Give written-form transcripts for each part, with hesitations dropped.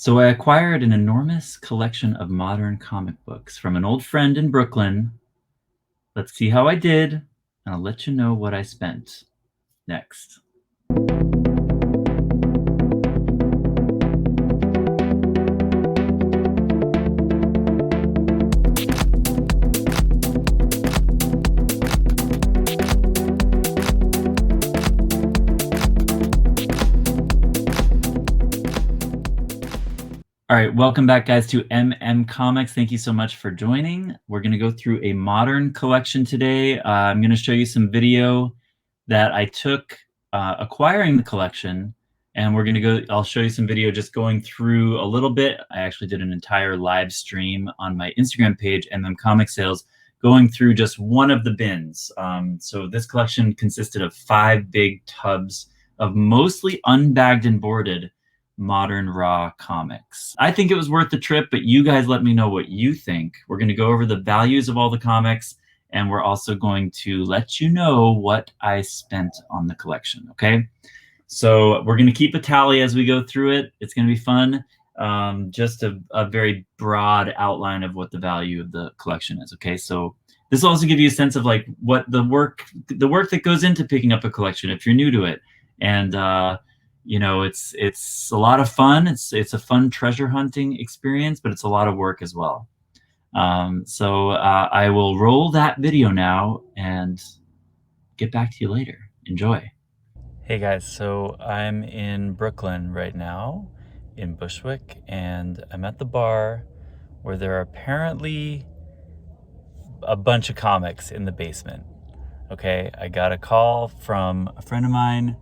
So I acquired an enormous collection of modern comic books from an old friend in Brooklyn. Let's see how I did, and I'll let you know what I spent next. All right, welcome back, guys, to MM Comics. Thank you so much for joining. We're going to go through a modern collection today. I'm going to show you some video that I took acquiring the collection, and I'll show you some video just going through a little bit. I actually did an entire live stream on my Instagram page, MM Comic Sales, going through just one of the bins. So this collection consisted of 5 big tubs of mostly unbagged and boarded modern raw comics. I think it was worth the trip, but you guys let me know what you think. We're going to go over the values of all the comics, and we're also going to let you know what I spent on the collection, okay? So we're going to keep a tally as we go through it. It's going to be fun. Just a very broad outline of what the value of the collection is, okay? So this will also give you a sense of like what the work that goes into picking up a collection if you're new to it. And you know, it's a lot of fun. It's a fun treasure hunting experience, but it's a lot of work as well. So I will roll that video now and get back to you later. Enjoy. Hey guys, so I'm in Brooklyn right now, in Bushwick, and I'm at the bar where there are apparently a bunch of comics in the basement. Okay, I got a call from a friend of mine,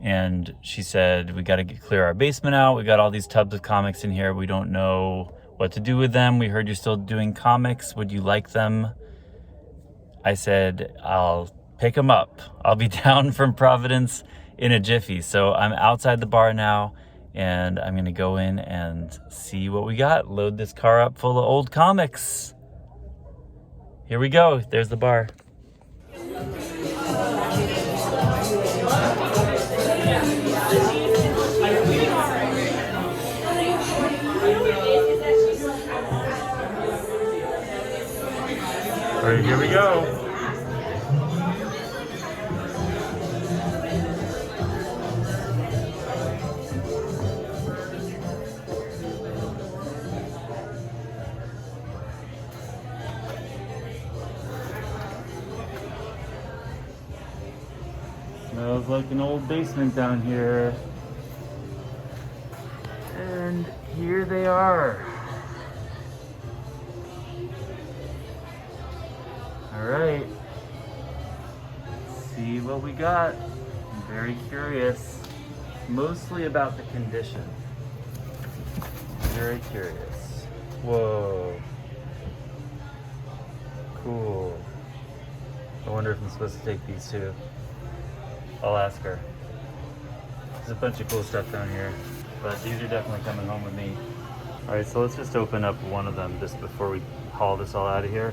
and she said, we got to clear our basement out. We got all these tubs of comics in here. We don't know what to do with them. We heard you're still doing comics. Would you like them? I said, I'll pick them up. I'll be down from Providence in a jiffy. So I'm outside the bar now, and I'm going to go in and see what we got. Load this car up full of old comics. Here we go. There's the bar. All right, here we go. Smells like an old basement down here. And here they are. All right, let's see what we got. I'm very curious, mostly about the condition. Very curious. Whoa. Cool. I wonder if I'm supposed to take these too. I'll ask her. There's a bunch of cool stuff down here, but these are definitely coming home with me. All right, so let's just open up one of them just before we haul this all out of here.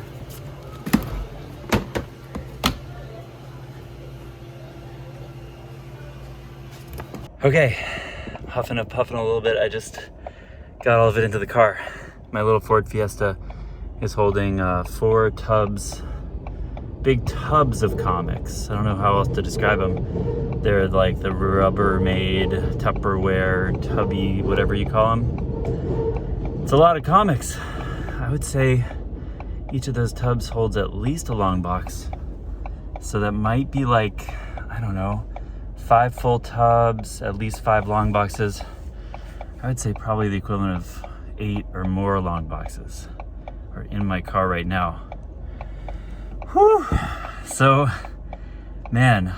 Okay, huffing and puffing a little bit. I just got all of it into the car. My little Ford Fiesta is holding 4 tubs, big tubs of comics. I don't know how else to describe them. They're like the Rubbermaid, Tupperware, tubby, whatever you call them. It's a lot of comics. I would say each of those tubs holds at least a long box. So that might be like, I don't know, 5 full tubs, at least 5 long boxes. I would say probably the equivalent of 8 or more long boxes are in my car right now. Whew. So, man,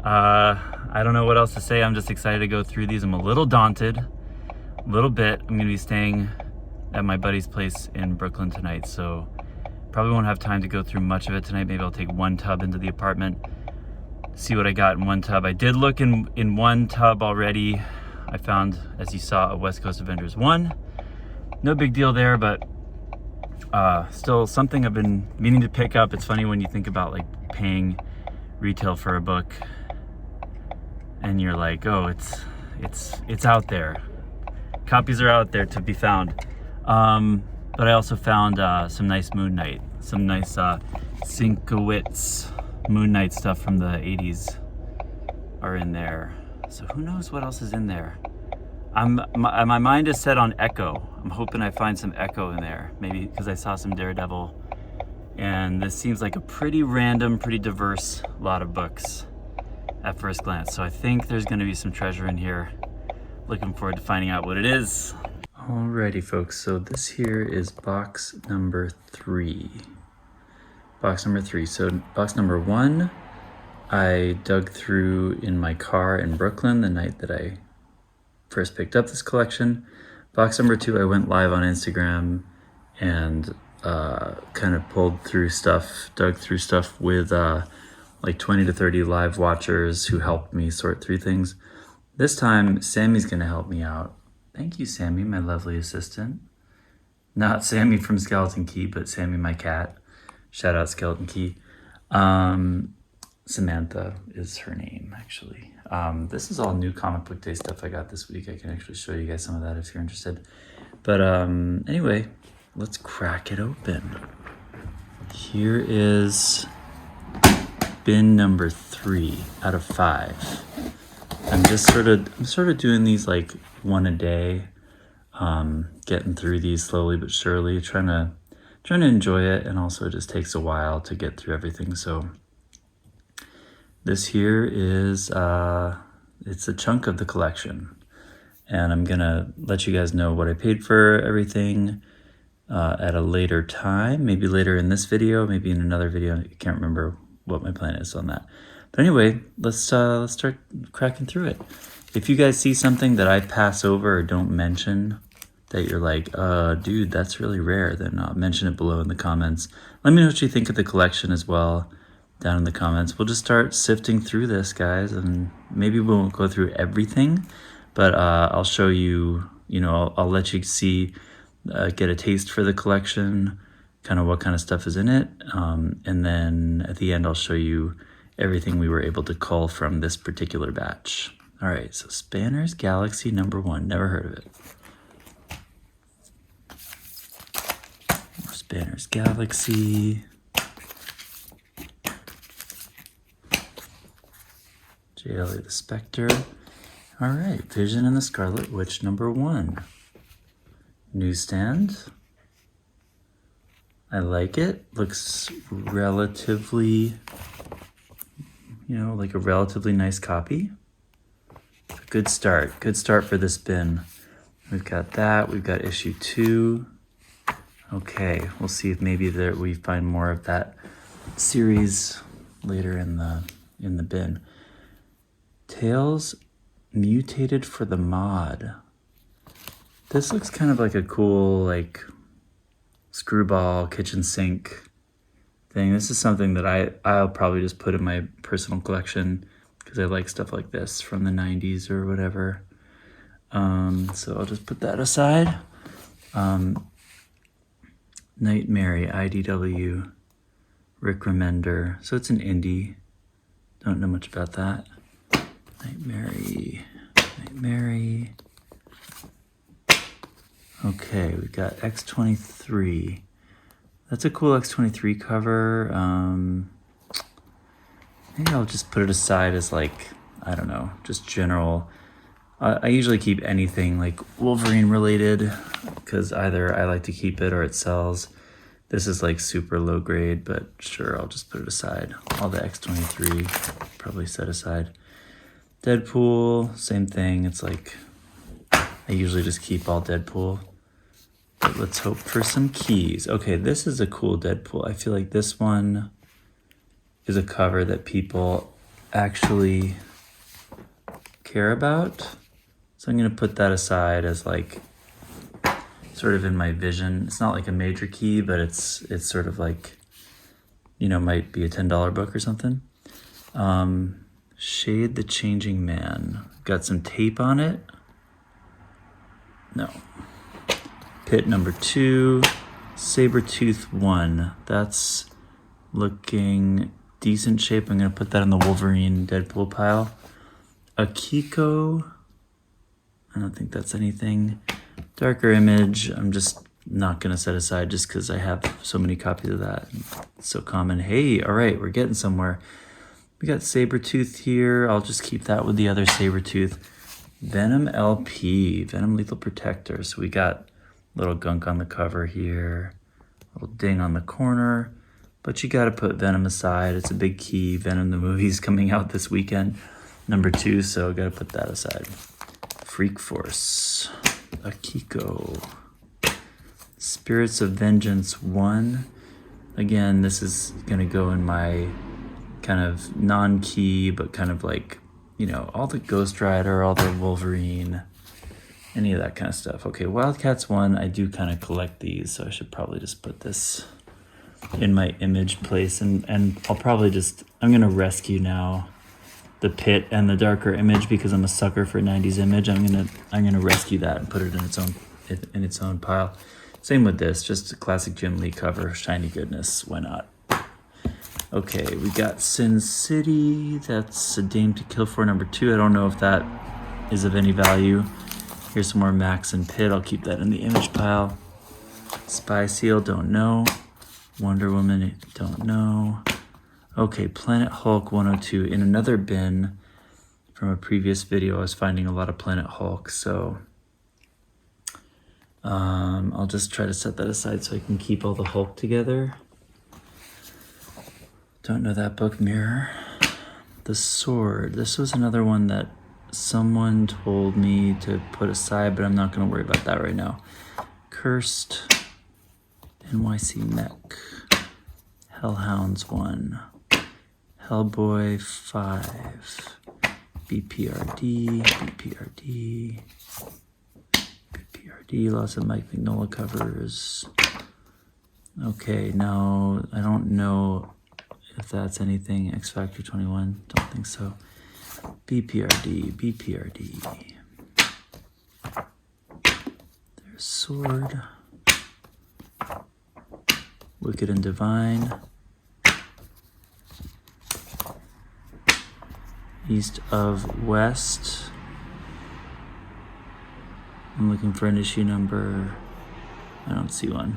I don't know what else to say. I'm just excited to go through these. I'm a little daunted, a little bit. I'm gonna be staying at my buddy's place in Brooklyn tonight, so probably won't have time to go through much of it tonight. Maybe I'll take 1 tub into the apartment, see what I got in 1 tub. I did look in 1 tub already. I found, as you saw, a West Coast Avengers 1. No big deal there, but still something I've been meaning to pick up. It's funny when you think about like paying retail for a book and you're like, oh, it's out there. Copies are out there to be found. But I also found some nice Moon Knight, some nice Sienkiewicz Moon Knight stuff from the 80s are in there. So who knows what else is in there? My mind is set on Echo. I'm hoping I find some Echo in there, maybe because I saw some Daredevil. And this seems like a pretty random, pretty diverse lot of books at first glance. So I think there's going to be some treasure in here. Looking forward to finding out what it is. Alrighty folks, so this here is box number 3. Box number 3. So box number 1, I dug through in my car in Brooklyn the night that I first picked up this collection. Box number 2, I went live on Instagram and kind of pulled through stuff, dug through stuff with like 20 to 30 live watchers who helped me sort through things. This time, Sammy's gonna help me out. Thank you, Sammy, my lovely assistant. Not Sammy from Skeleton Key, but Sammy, my cat. Shout out Skeleton Key. Samantha is her name, actually. This is all new comic book day stuff I got this week. I can actually show you guys some of that if you're interested. But anyway, let's crack it open. Here is bin number 3 out of 5. I'm sort of doing these like one a day, getting through these slowly but surely, trying to enjoy it, and also it just takes a while to get through everything. So this here is it's a chunk of the collection, and I'm gonna let you guys know what I paid for everything at a later time, maybe later in this video, maybe in another video. I can't remember what my plan is on that. But anyway, let's start cracking through it. If you guys see something that I pass over or don't mention, that you're like, dude, that's really rare, then mention it below in the comments. Let me know what you think of the collection as well down in the comments. We'll just start sifting through this, guys, and maybe we won't go through everything, but I'll show you, I'll let you see, get a taste for the collection, kind of what kind of stuff is in it, and then at the end I'll show you everything we were able to cull from this particular batch. All right, so Spanner's Galaxy number 1, never heard of it. More Spanner's Galaxy. JLA the Spectre. All right, Vision and the Scarlet Witch number 1. Newsstand. I like it. Looks relatively, like a relatively nice copy. Good start for this bin. We've got that, we've got issue 2. Okay, we'll see if maybe we find more of that series later in the bin. Tales Mutated for the Mod. This looks kind of like a cool, like, screwball kitchen sink thing. This is something that I'll probably just put in my personal collection because I like stuff like this from the 90s or whatever. So I'll just put that aside. Nightmare, IDW, Rick Remender. So it's an indie. Don't know much about that. Nightmare. Okay, we got X-23. That's a cool X-23 cover. Maybe I'll just put it aside as, like, I don't know, just general. I usually keep anything like Wolverine related because either I like to keep it or it sells. This is like super low grade, but sure, I'll just put it aside. All the X-23 probably set aside. Deadpool, same thing. It's like I usually just keep all Deadpool. But let's hope for some keys. Okay, this is a cool Deadpool. I feel like this one is a cover that people actually care about. So I'm gonna put that aside as like sort of in my vision. It's not like a major key, but it's sort of like, might be a $10 book or something. Shade the Changing Man. Got some tape on it. No. Pit number 2, Sabretooth 1. That's looking decent shape. I'm gonna put that in the Wolverine Deadpool pile. Akiko I don't think that's anything. Darker Image, I'm just not going to set aside just because I have so many copies of that. It's so common. Hey, all right, we're getting somewhere. We got Sabretooth here. I'll just keep that with the other Sabretooth. Venom LP, Venom Lethal Protector. So we got a little gunk on the cover here, a little ding on the corner, but you got to put Venom aside. It's a big key. Venom the movie's coming out this weekend, #2, so got to put that aside. Freak Force, Akiko, Spirits of Vengeance 1. Again, this is going to go in my kind of non-key, but kind of like, you know, all the Ghost Rider, all the Wolverine, any of that kind of stuff. Okay, Wildcats 1, I do kind of collect these, so I should probably just put this in my image place, and I'll probably just, I'm going to rescue now the Pit and the Darker Image because I'm a sucker for 90s Image. I'm gonna rescue that and put it in its own pile. Same with this, just a classic Jim Lee cover, shiny goodness, why not? Okay, we got Sin City, that's a Dame to Kill For #2. I don't know if that is of any value. Here's some more Max and Pit, I'll keep that in the image pile. Spy Seal, don't know. Wonder Woman, don't know. Okay, Planet Hulk 102. In another bin from a previous video, I was finding a lot of Planet Hulk, so I'll just try to set that aside so I can keep all the Hulk together. Don't know that book. Mirror. The Sword. This was another one that someone told me to put aside, but I'm not going to worry about that right now. Cursed. NYC Mech. Hellhounds 1. Hellboy 5, BPRD, lots of Mike Mignola covers. Okay, now I don't know if that's anything. X Factor 21, don't think so. BPRD. There's Sword. Wicked and Divine. East of West. I'm looking for an issue number. I don't see one.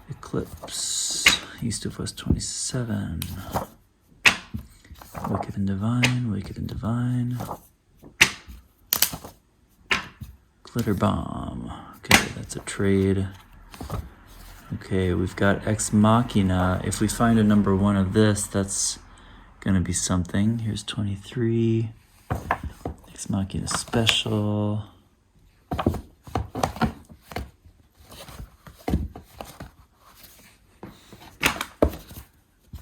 Eclipse. East of West 27. Wicked and Divine. Glitter Bomb. Okay, that's a trade. Okay, we've got Ex Machina. If we find a #1 of this, that's gonna be something. Here's 23. Ex Machina Special.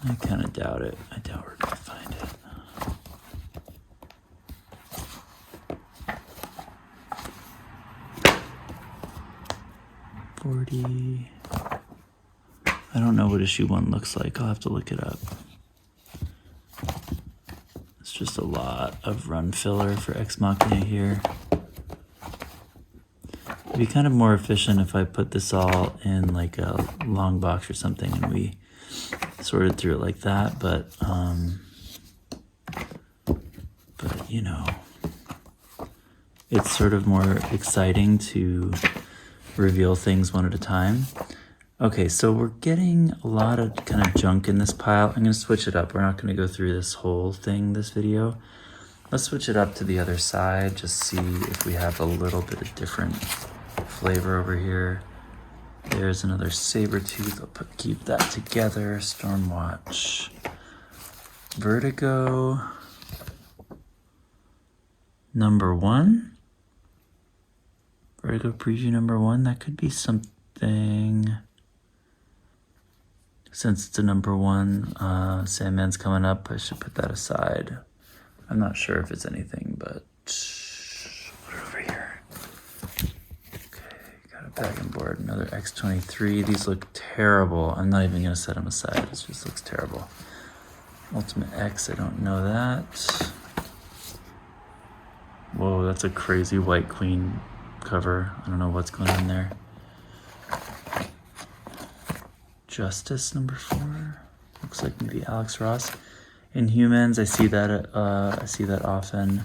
I kind of doubt it. I doubt we're gonna find it. $40. I don't know what issue 1 looks like. I'll have to look it up. It's just a lot of run filler for Ex Machina here. It'd be kind of more efficient if I put this all in like a long box or something and we sorted through it like that, but you know, it's sort of more exciting to reveal things one at a time. Okay, so we're getting a lot of kind of junk in this pile. I'm going to switch it up. We're not going to go through this whole thing this video. Let's switch it up to the other side, just see if we have a little bit of different flavor over here. There's another Sabretooth. I'll keep that together. Stormwatch. Vertigo. #1. Vertigo preview #1. That could be something. Since it's a #1, Sandman's coming up, I should put that aside. I'm not sure if it's anything, but put it over here. Okay, got a bag and board, another X23. These look terrible. I'm not even gonna set them aside. This just looks terrible. Ultimate X, I don't know that. Whoa, that's a crazy White Queen cover. I don't know what's going on there. Justice #4. Looks like maybe Alex Ross. Inhumans, I see that often.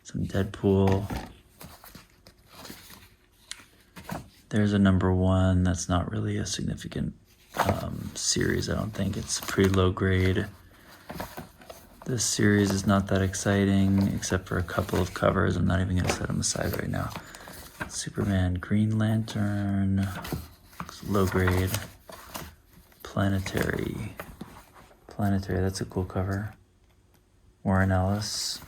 Some Deadpool. There's a number 1. That's not really a significant series, I don't think. It's pretty low grade. This series is not that exciting, except for a couple of covers. I'm not even going to set them aside right now. Superman, Green Lantern, low grade. Planetary, that's a cool cover. Warren Ellis.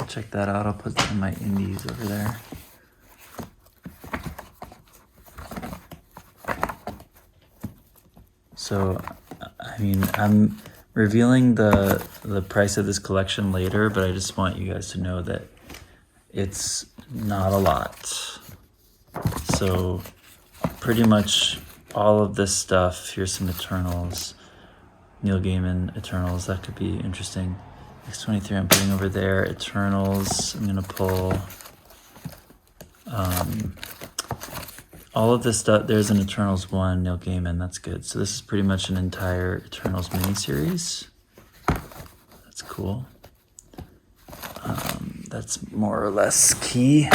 Check that out. I'll put that in my indies over there. So, I mean, I'm revealing the price of this collection later, but I just want you guys to know that it's not a lot. So, pretty much all of this stuff. Here's some Eternals. Neil Gaiman Eternals. That could be interesting. X-23 I'm putting over there. Eternals. I'm going to pull all of this stuff. There's an Eternals 1, Neil Gaiman. That's good. So this is pretty much an entire Eternals miniseries. That's cool. That's more or less key.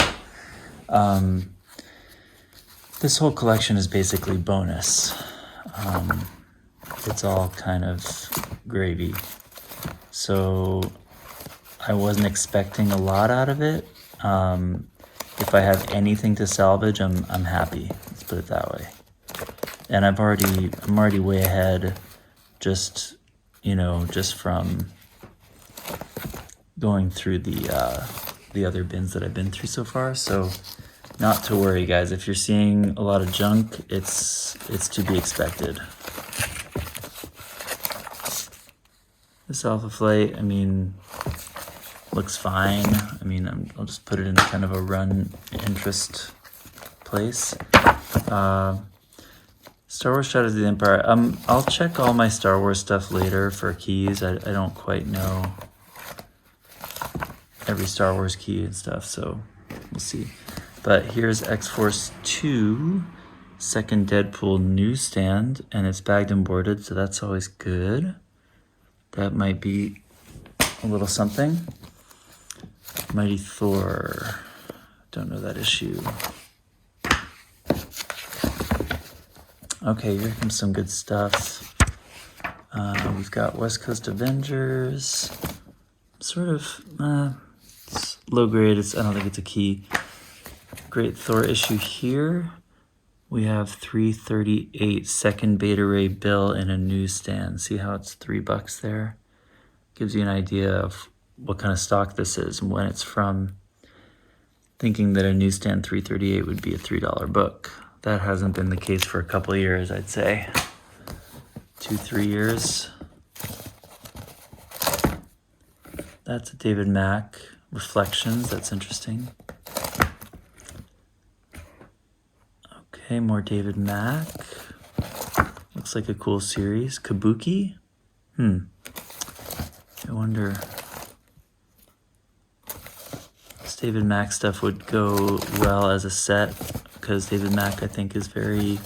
This whole collection is basically bonus. It's all kind of gravy. So I wasn't expecting a lot out of it. If I have anything to salvage, I'm happy. Let's put it that way. And I'm already way ahead, just from going through the other bins that I've been through so far. So not to worry, guys. If you're seeing a lot of junk, it's to be expected. This Alpha Flight, I mean, looks fine. I mean, I'll just put it in kind of a run interest place. Star Wars Shadows of the Empire. I'll check all my Star Wars stuff later for keys. I don't quite know every Star Wars key and stuff, so we'll see. But here's X-Force 2, second Deadpool newsstand, and it's bagged and boarded, so that's always good. That might be a little something. Mighty Thor. Don't know that issue. Okay, here comes some good stuff. We've got West Coast Avengers. Sort of it's low grade. I don't think it's a key. Great Thor issue here. We have 338 second Beta Ray bill in a newsstand. See how it's $3 there? Gives you an idea of what kind of stock this is and when it's from. Thinking that a newsstand 338 would be a $3 book. That hasn't been the case for a couple of years, I'd say. 2-3 years. That's a David Mack Reflections. That's interesting. Okay, more David Mack. Looks like a cool series. Kabuki? I wonder. This David Mack stuff would go well as a set because David Mack, I think, is very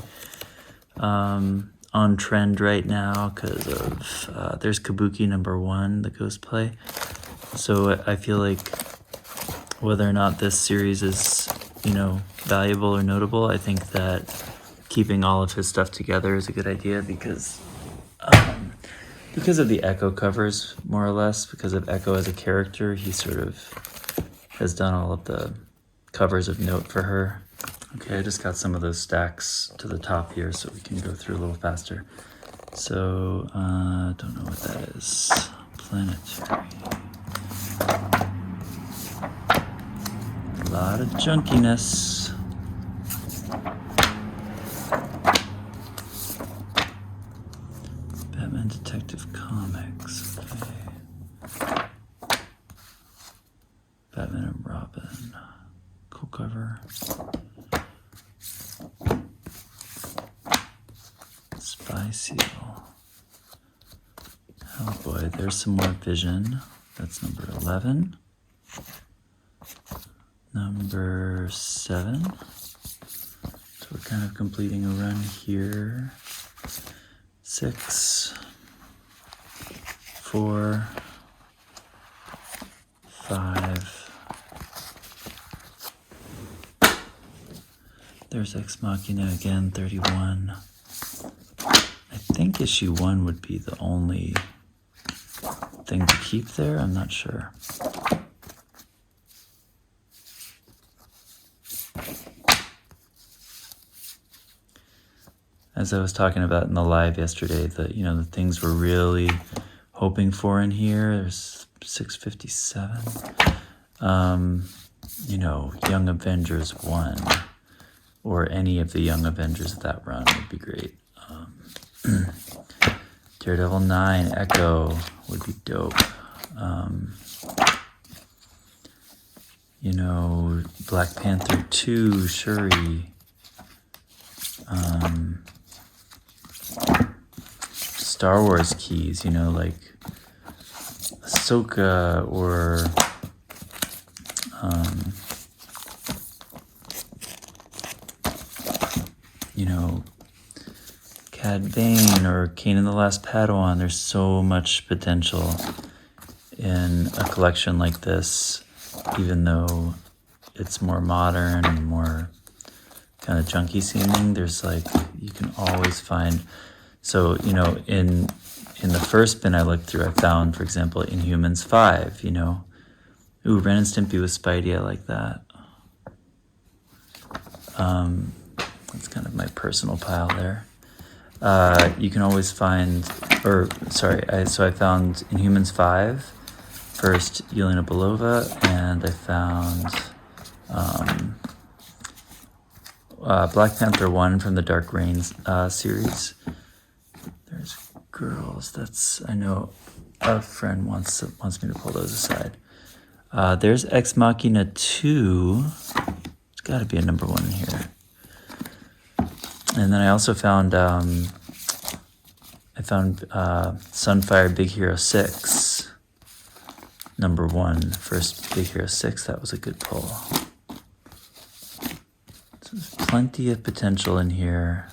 on trend right now because of there's Kabuki #1, the Ghost Play. So I feel like whether or not this series is, valuable or notable, I think that keeping all of his stuff together is a good idea because of the Echo covers, more or less, because of Echo as a character, he sort of has done all of the covers of note for her. Okay, I just got some of those stacks to the top here so we can go through a little faster. So, don't know what that is. Planetary. A lot of junkiness. Batman Detective Comics. Okay. Batman and Robin. Cool cover. Spy Seal. Oh boy, there's some more Vision. That's number 11. Number 7. So we're kind of completing a run here. 6, 4, 5, There's Ex Machina again, 31. I think issue 1 would be the only thing to keep there. I'm not sure. As I was talking about in the live yesterday, the things we're really hoping for in here, there's 657. Young Avengers 1, or any of the Young Avengers of that run would be great. Daredevil 9, Echo would be dope. Black Panther 2, Shuri. Star Wars keys, like Ahsoka or Cad Bane or Kanan and the Last Padawan. There's so much potential in a collection like this, even though it's more modern and more kind of junky seeming. There's you can always find. So, in the first bin I looked through, I found, for example, Inhumans 5, Ooh, Ren and Stimpy with Spidey, I like that. That's kind of my personal pile there. You can always find, so I found Inhumans 5, first Yelena Belova, and I found Black Panther 1 from the Dark Reign series. There's girls. I know a friend wants me to pull those aside. There's Ex Machina 2. It's got to be a number 1 in here. And then I also found Sunfire Big Hero 6, number 1, first Big Hero 6. That was a good pull. So there's plenty of potential in here.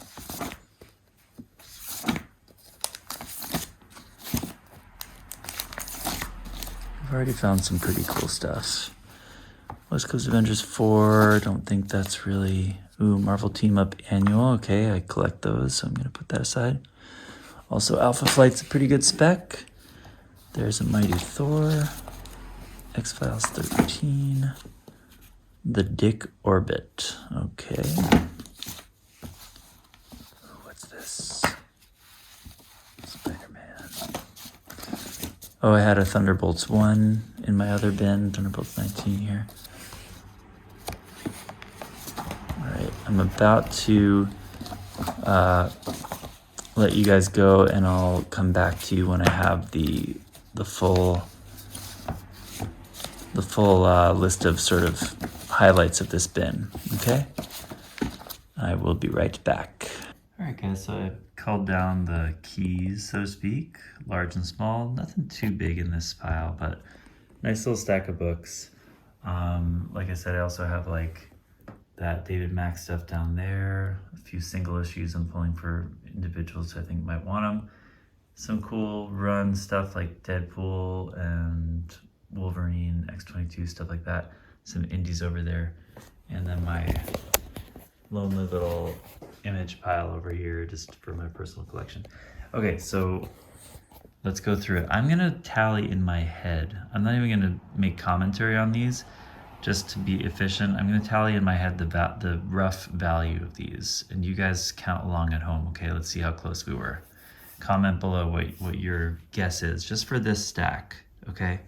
I've already found some pretty cool stuff. West Coast Avengers 4, don't think that's really... Ooh, Marvel Team Up Annual. Okay, I collect those, so I'm going to put that aside. Also, Alpha Flight's a pretty good spec. There's a Mighty Thor. X-Files 13. The Dick Orbit. Okay. What's this? Spider-Man. Oh, I had a Thunderbolts 1 in my other bin. Thunderbolts 19 here. I'm about to let you guys go, and I'll come back to you when I have the full list of sort of highlights of this bin. Okay, I will be right back. All right, guys. So I culled down the keys, so to speak, large and small. Nothing too big in this pile, but nice little stack of books. Like I said, I also have that David Mack stuff down there, a few single issues I'm pulling for individuals who I think might want them. Some cool run stuff like Deadpool and Wolverine, X-22, stuff like that. Some indies over there. And then my lonely little image pile over here just for my personal collection. Okay, so let's go through it. I'm gonna tally in my head. I'm not even gonna make commentary on these. Just to be efficient, I'm going to tally in my head the rough value of these, and you guys count along at home. Okay, let's see how close we were. Comment below what your guess is, just for this stack, okay,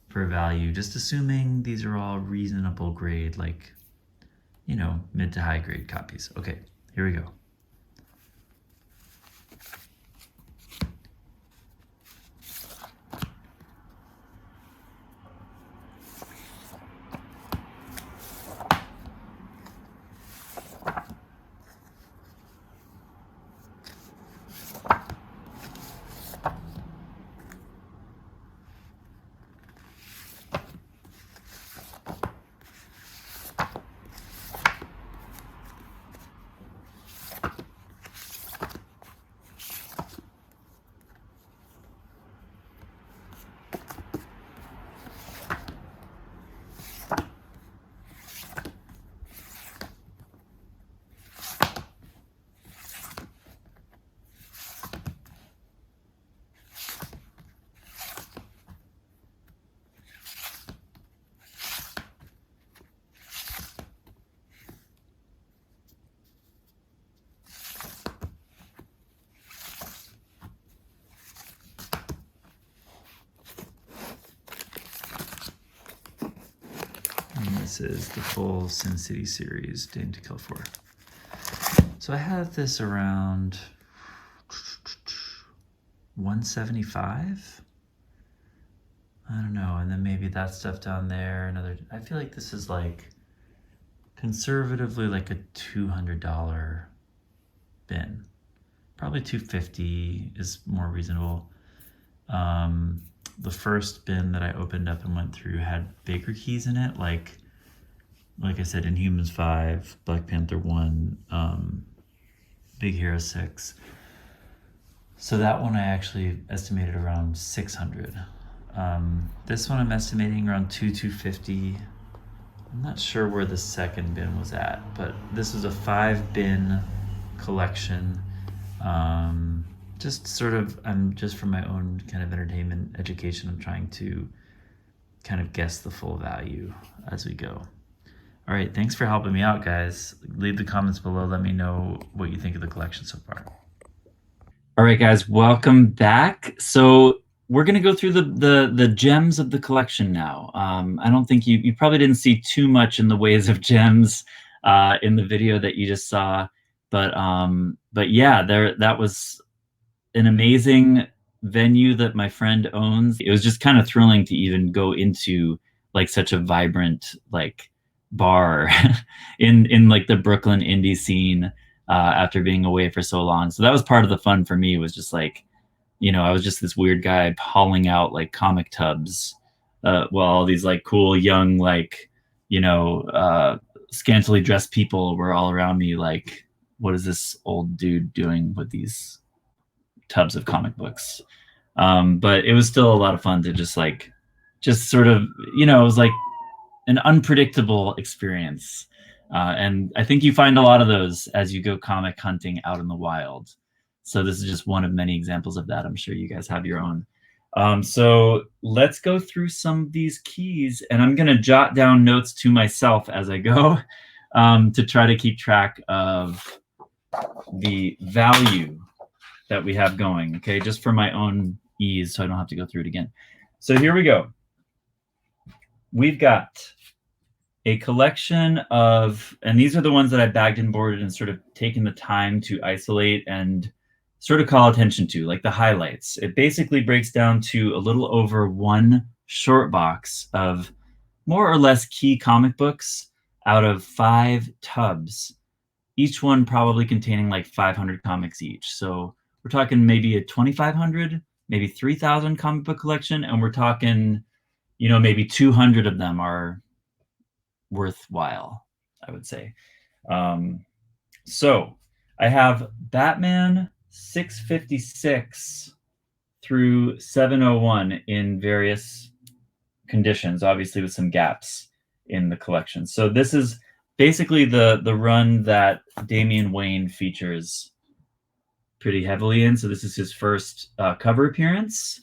for value, just assuming these are all reasonable grade, mid to high grade copies. Okay, here we go. Menaces, the full Sin City series, Dame to Kill For. So I have this around 175. I don't know, and then maybe that stuff down there. Another. I feel like this is like conservatively like a $200 bin. Probably $250 is more reasonable. The first bin that I opened up and went through had Baker keys in it, like I said, Inhumans 5, Black Panther 1, Big Hero 6. So that one I actually estimated around 600. This one I'm estimating around 250. I'm not sure where the second bin was at, but this is a 5-bin collection. Just sort of, just for my own kind of entertainment education, I'm trying to kind of guess the full value as we go. All right, thanks for helping me out, guys. Leave the comments below. Let me know what you think of the collection so far. All right, guys, welcome back. So we're going to go through the gems of the collection now. I don't think you probably didn't see too much in the ways of gems in the video that you just saw, but yeah, that was an amazing venue that my friend owns. It was just kind of thrilling to even go into like such a vibrant like bar in like the Brooklyn indie scene after being away for so long. So that was part of the fun for me, was just like, you know, I was just this weird guy hauling out like comic tubs while all these like cool young, like, you know, scantily dressed people were all around me like, what is this old dude doing with these tubs of comic books? But it was still a lot of fun to just sort of, you know, it was like an unpredictable experience. And I think you find a lot of those as you go comic hunting out in the wild. So this is just one of many examples of that. I'm sure you guys have your own. So let's go through some of these keys, and I'm going to jot down notes to myself as I go to try to keep track of the value that we have going, okay, just for my own ease, so I don't have to go through it again. So here we go. We've got a collection of, and these are the ones that I bagged and boarded and sort of taken the time to isolate and sort of call attention to, like the highlights. It basically breaks down to a little over one short box of more or less key comic books out of 5 tubs, each one probably containing like 500 comics each. So we're talking maybe a 2,500, maybe 3,000 comic book collection, and we're talking, you know, maybe 200 of them are worthwhile, I would say. So I have Batman 656 through 701 in various conditions, obviously with some gaps in the collection. So this is basically the run that Damian Wayne features pretty heavily in. So this is his first cover appearance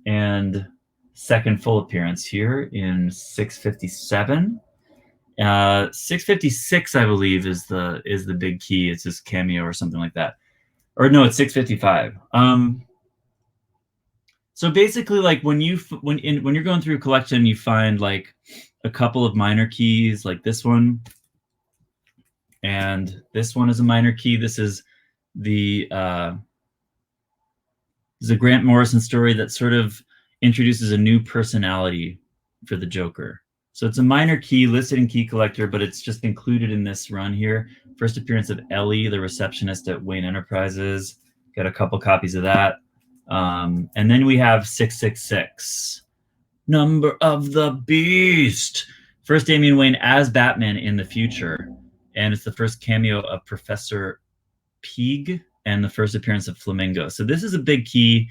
and second full appearance here in 657. 656, I believe, is the big key. It's his cameo or something like that. Or no, it's 655. So basically, like when you're going through a collection, you find like a couple of minor keys, like this one, and this one is a minor key. This is the Grant Morrison story that sort of introduces a new personality for the Joker. So it's a minor key listed in Key Collector, but it's just included in this run here. First appearance of Ellie, the receptionist at Wayne Enterprises. Got a couple copies of that. And then we have 666, Number of the Beast. First Damian Wayne as Batman in the future. And it's the first cameo of Professor Peeg and the first appearance of Flamingo. So this is a big key.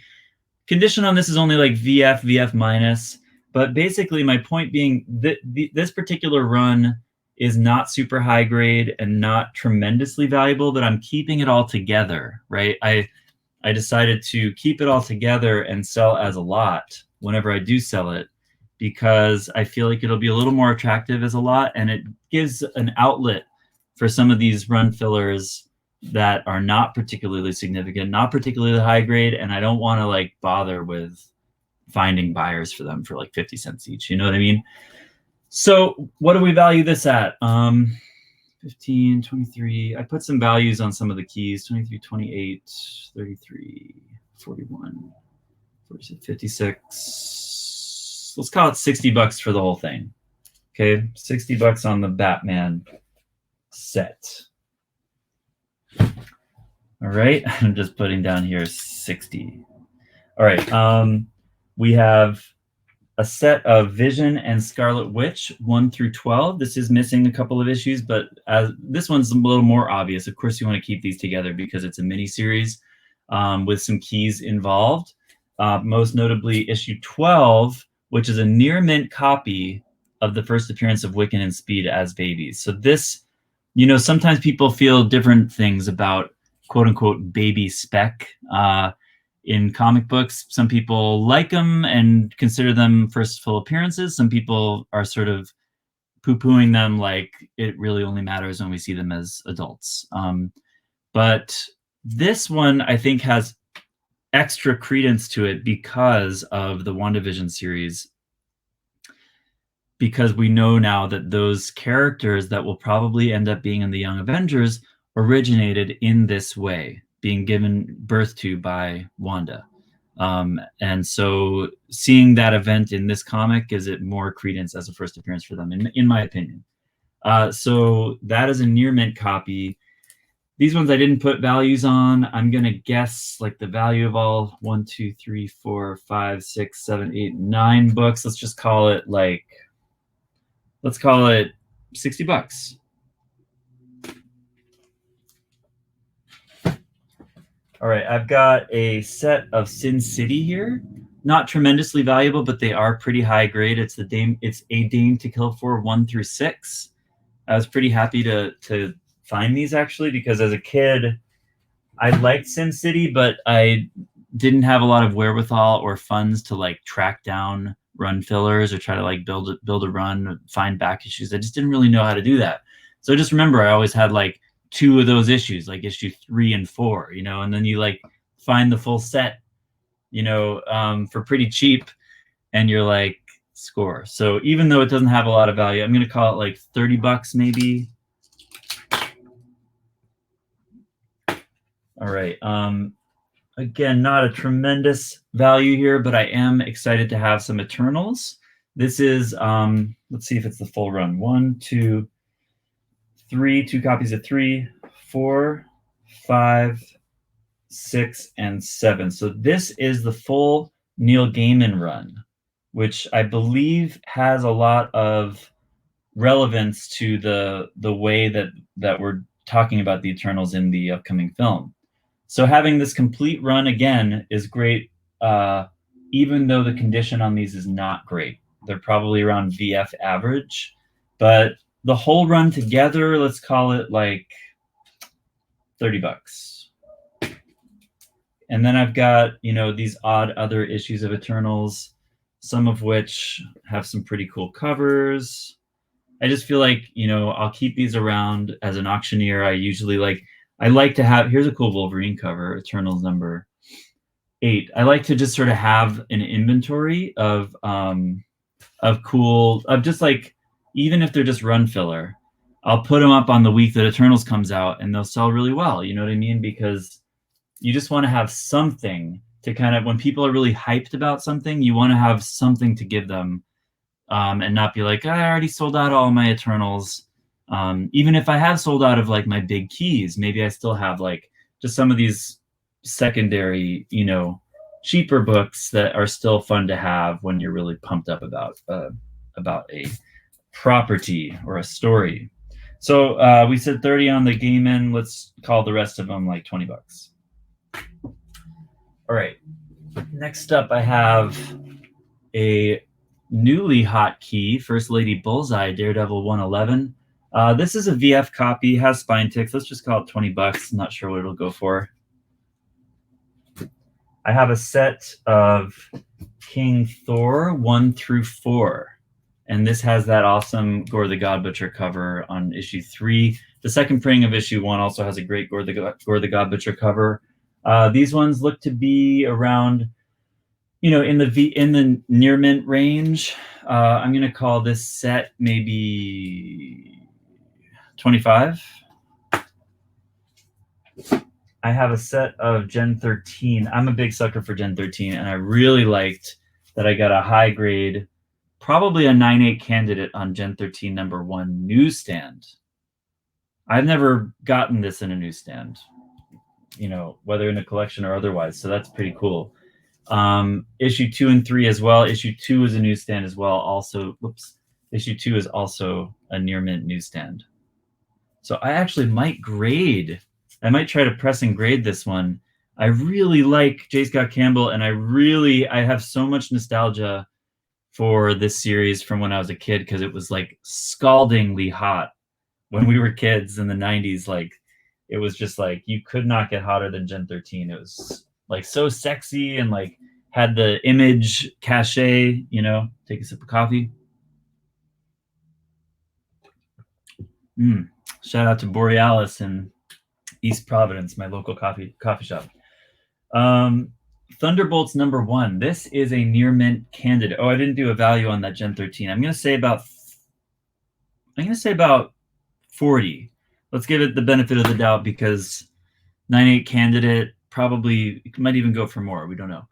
Condition on this is only like VF, VF minus. But basically my point being that this particular run is not super high grade and not tremendously valuable, but I'm keeping it all together, right? I decided to keep it all together and sell as a lot whenever I do sell it, because I feel like it'll be a little more attractive as a lot, and it gives an outlet for some of these run fillers that are not particularly significant, not particularly high grade, and I don't want to like bother with finding buyers for them for like 50 cents each, you know what I mean? So what do we value this at? 15, 23. I put some values on some of the keys. 23, 28, 33, 41, 46, 56. Let's call it $60 for the whole thing. Okay, $60 on the Batman set. All right, I'm just putting down here 60. All right, we have a set of Vision and Scarlet Witch 1 through 12. This is missing a couple of issues, but this one's a little more obvious. Of course, you want to keep these together because it's a mini series with some keys involved. Most notably, issue 12, which is a near mint copy of the first appearance of Wiccan and Speed as babies. So this, you know, sometimes people feel different things about quote unquote baby spec. In comic books, some people like them and consider them first full appearances. Some people are sort of poo-pooing them like it really only matters when we see them as adults. But this one, I think, has extra credence to it because of the WandaVision series. Because we know now that those characters that will probably end up being in the Young Avengers originated in this way, being given birth to by Wanda. And so seeing that event in this comic gives it more credence as a first appearance for them, in my opinion. So that is a near mint copy. These ones I didn't put values on. I'm going to guess like the value of all 1, 2, 3, 4, 5, 6, 7, 8, 9 books. Let's just call it like, let's call it $60. All right, I've got a set of Sin City here. Not tremendously valuable, but they are pretty high grade. It's a Dame to Kill For 1 through 6. I was pretty happy to find these actually because as a kid, I liked Sin City, but I didn't have a lot of wherewithal or funds to like track down run fillers or try to like build a run, find back issues. I just didn't really know how to do that. So I just remember I always had like 2 of those issues, like issue 3 and 4, you know, and then you like find the full set, you know, for pretty cheap, and you're like, score. So even though it doesn't have a lot of value, I'm going to call it like $30 maybe. All right. Again, not a tremendous value here, but I am excited to have some Eternals. This is, let's see if it's the full run. 1, 2, 3, 2 copies of 3, 4, 5, 6, and 7. So this is the full Neil Gaiman run, which I believe has a lot of relevance to the way that we're talking about the Eternals in the upcoming film. So having this complete run again is great, even though the condition on these is not great. They're probably around VF average, but the whole run together, let's call it like $30. And then I've got, you know, these odd other issues of Eternals, some of which have some pretty cool covers. I just feel like, you know, I'll keep these around as an auctioneer. I like to have, here's a cool Wolverine cover, Eternals number 8. I like to just sort of have an inventory of just like, even if they're just run filler, I'll put them up on the week that Eternals comes out and they'll sell really well. You know what I mean? Because you just want to have something to kind of, when people are really hyped about something, you want to have something to give them and not be like, I already sold out all my Eternals. Even if I have sold out of like my big keys, maybe I still have like just some of these secondary, you know, cheaper books that are still fun to have when you're really pumped up about a property or a story. So we said 30 on the Gaiman. Let's call the rest of them like $20. All right. Next up, I have a newly hot key, First Lady Bullseye Daredevil 111. This is a VF copy, has spine ticks. Let's just call it $20. I'm not sure what it'll go for. I have a set of King Thor 1 through 4. And this has that awesome Gore the God Butcher cover on issue 3. The second printing of issue 1 also has a great Gore the God Butcher cover. These ones look to be around, you know, in the near mint range. I'm gonna call this set maybe 25. I have a set of Gen 13. I'm a big sucker for Gen 13, and I really liked that I got a high grade, probably a 9.8 candidate on Gen 13 #1 newsstand. I've never gotten this in a newsstand, you know, whether in a collection or otherwise, so that's pretty cool. Issue 2 and 3 as well. Issue 2 is a newsstand as well. Also, whoops. Issue 2 is also a near mint newsstand. So I actually might grade. I might try to press and grade this one. I really like J. Scott Campbell, and I have so much nostalgia for this series from when I was a kid, because it was like scaldingly hot when we were kids in the 90s. Like, it was just like, you could not get hotter than Gen 13. It was like so sexy and like had the image cachet, you know. Take a sip of coffee. Shout out to Borealis in East Providence, my local coffee shop. Thunderbolts #1. This is a near mint candidate. Oh, I didn't do a value on that Gen 13. I'm gonna say about 40. Let's give it the benefit of the doubt, because 9.8 candidate, probably might even go for more. We don't know.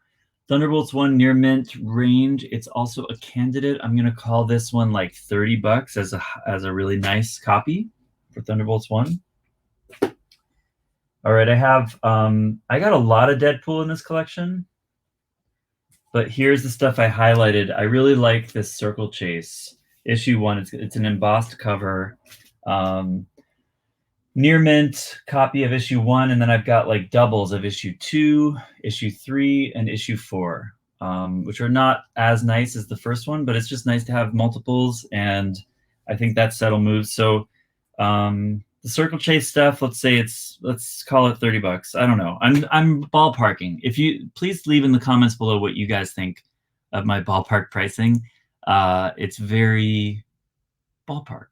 Thunderbolts 1 near mint range. It's also a candidate. I'm gonna call this one like $30 as a really nice copy for Thunderbolts 1. All right, I got a lot of Deadpool in this collection, but here's the stuff I highlighted. I really like this Circle Chase issue 1. It's an embossed cover, near mint copy of issue 1, and then I've got like doubles of issue 2, issue 3, and issue 4, which are not as nice as the first one, but it's just nice to have multiples, and I think that set'll move. So the Circle Chase stuff, let's call it $30. I don't know. I'm ballparking. If you please leave in the comments below what you guys think of my ballpark pricing. It's very ballpark.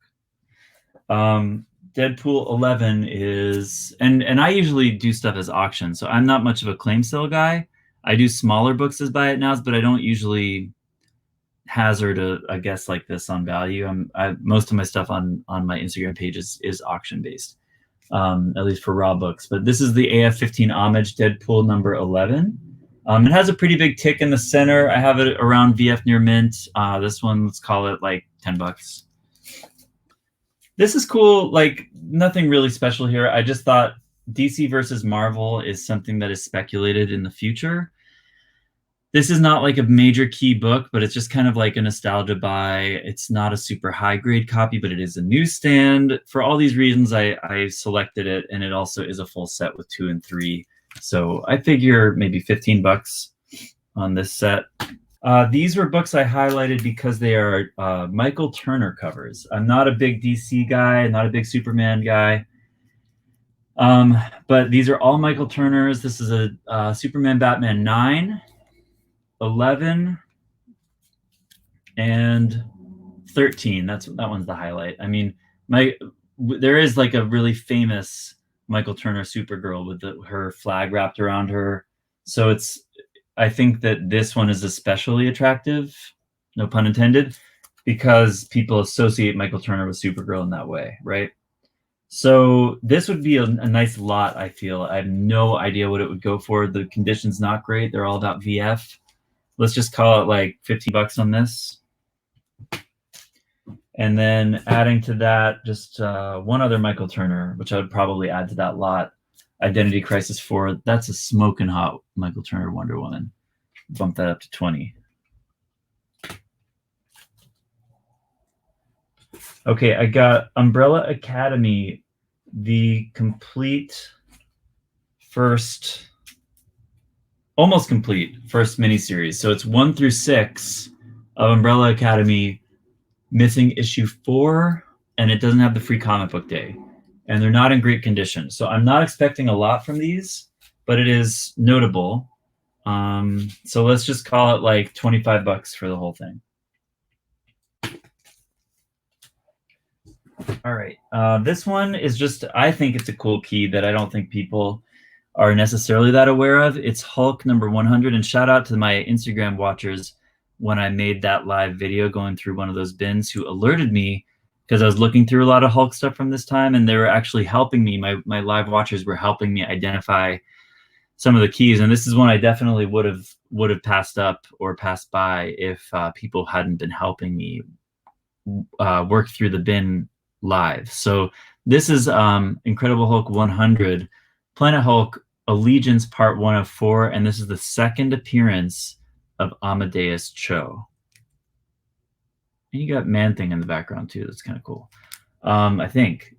Deadpool 11 is, and I usually do stuff as auction, so I'm not much of a claim sale guy. I do smaller books as buy it nows, but I don't usually hazard a guess like this on value. Most of my stuff on my Instagram page is auction based, at least for raw books. But this is the AF-15 Homage Deadpool #11. It has a pretty big tick in the center. I have it around VF near mint. This one, let's call it like $10. This is cool. Like, nothing really special here. I just thought DC versus Marvel is something that is speculated in the future. This is not like a major key book, but it's just kind of like a nostalgia buy. It's not a super high grade copy, but it is a newsstand. For all these reasons, I selected it, and it also is a full set with 2 and 3. So I figure maybe $15 on this set. These were books I highlighted because they are Michael Turner covers. I'm not a big DC guy, not a big Superman guy. But these are all Michael Turners. This is a Superman Batman 9, 11, and 13. That one's the highlight. I mean, there is like a really famous Michael Turner Supergirl with her flag wrapped around her. So I think that this one is especially attractive, no pun intended, because people associate Michael Turner with Supergirl in that way, right? So this would be a nice lot, I feel. I have no idea what it would go for. The condition's not great. They're all about VF. Let's just call it like $15 on this. And then adding to that, just one other Michael Turner, which I would probably add to that lot. Identity Crisis 4. That's a smoking hot Michael Turner Wonder Woman. Bump that up to 20. Okay, I got Umbrella Academy, the complete almost complete first miniseries. So it's 1 through 6 of Umbrella Academy, missing issue 4, and it doesn't have the free comic book day. And they're not in great condition. So I'm not expecting a lot from these, but it is notable. So let's just call it like $25 for the whole thing. All right. This one is just, I think it's a cool key that I don't think people are necessarily that aware of. It's Hulk number 100, and shout out to my Instagram watchers when I made that live video going through one of those bins who alerted me, because I was looking through a lot of Hulk stuff from this time, and they were actually helping me. My live watchers were helping me identify some of the keys, and this is one I definitely would have passed up or passed by if people hadn't been helping me work through the bin live. So this is Incredible Hulk 100, Planet Hulk Allegiance Part 1 of 4, and this is the second appearance of Amadeus Cho. And you got Man-Thing in the background too. That's kind of cool, I think.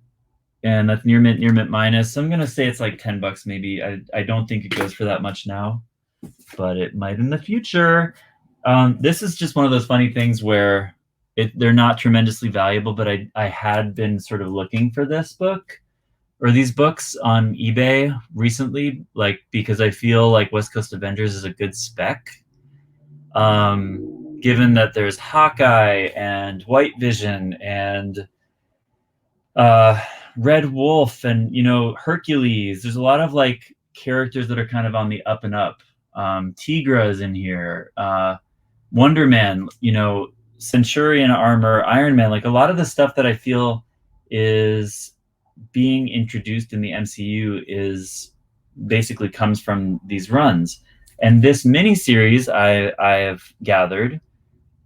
And that's near mint minus. I'm gonna say it's like $10 maybe. I don't think it goes for that much now, but it might in the future. This is just one of those funny things where they're not tremendously valuable, but I had been sort of looking for this book or these books on eBay recently, like because I feel like West Coast Avengers is a good spec. Given that there's Hawkeye and White Vision and Red Wolf and, you know, Hercules. There's a lot of like characters that are kind of on the up and up. Tigra is in here. Wonder Man, you know, Centurion armor, Iron Man. Like a lot of the stuff that I feel is being introduced in the MCU is basically comes from these runs. And this miniseries I have gathered